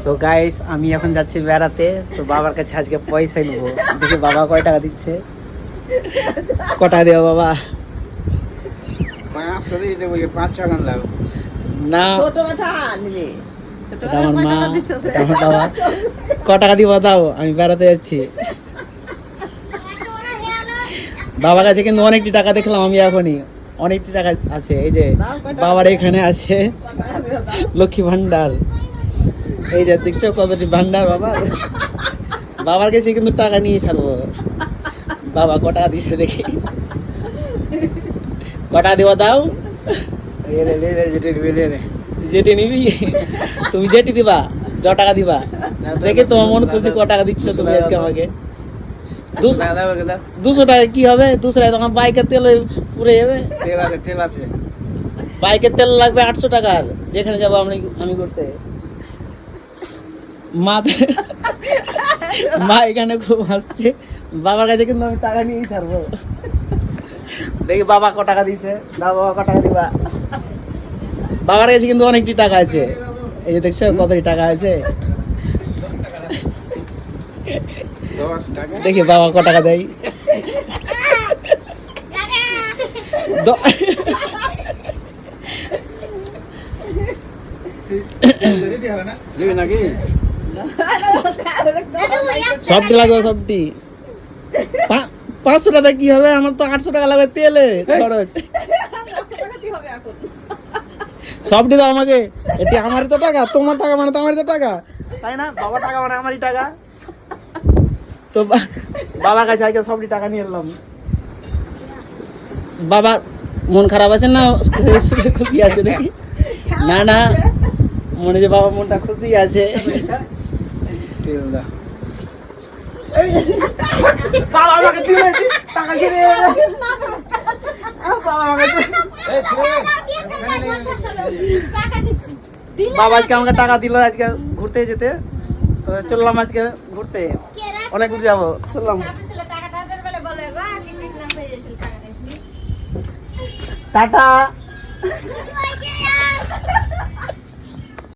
তো গাইস আমি এখন যাচ্ছি বেড়াতে, তো বাবার কাছে আজকে পয়সা নেবো, দেখি বাবা কয় টাকা দিচ্ছে। কটা দেবো বাবা? 500 দিয়ে দেবো, 5 টাকা লাগবে না ছোট বেটা নিলে ছোট এটা আমার মা, দিচ্ছ এটা আমার বাবা। ক টাকা দিব দাও, আমি বেড়াতে যাচ্ছি। বাবার কাছে কিন্তু অনেকটি টাকা দেখলাম আমি এখনই, অনেকটি টাকা আছে। এই যে বাবার এখানে আছে লক্ষ্মী ভান্ডার, এই যে দেখছো কতটি ভান্ডার বাবা। বাবার কাছে কিন্তু টাকা নিয়ে ছাড়বো। বাবা ক টাকা দিচ্ছে দেখি, কটা দিব দাও? যেটি নিবি তুমি, যেটি দিবা, য টাকা দিবা দেখে তোমার মন খুশি। ক টাকা দিচ্ছ তুমি আজকে আমাকে? 200 টাকা কি হবে? 200 টাকা তোমার বাইকের তেল পুরে যাবে। তেল আছে, বাইকের তেল লাগবে 800 টাকার, যেখানে যাবো আমি করতে। মা এখানে খুব হাসছে। বাবার কাছে কিন্তু আমি টাকা নিয়েই ছাড়বো। দেখি বাবা ক টাকা দিছে, দাও বাবা ক টাকা দিবা। বাবার কাছে কিন্তু অনেকটি টাকা আছে, এই যে দেখছো কতটি টাকা আছে। 10 টাকা। দেখি বাবা ক টাকা দেয়। নিবি নাকি? সবটি লাগবে, সবটি। 500 টাকা কি হবে? আমার তো 800 টাকা লাগবে তেলে খরচ। সবটি দাও আমাকে, এটি আমারই তো টাকা, তোমার টাকা মানে তো আমারই তো টাকা, তাই না? বাবার টাকা মানে আমারই টাকা। তো বাবার কাছে আজকে সবটি টাকা নিয়ে এলাম। বাবা মন খারাপ আছে না খুশি আছে দেখি? না না, মনে যে বাবা মনটা খুশি আছে। তেল দা। বাবা আমাকে দিলে টাকা কিনে বাবা আজকে আমাকে টাকা দিল আজকে ঘুরতে যেতে, তো চললাম আজকে ঘুরতে, অনেক দূর যাবো, চললাম। টাটা।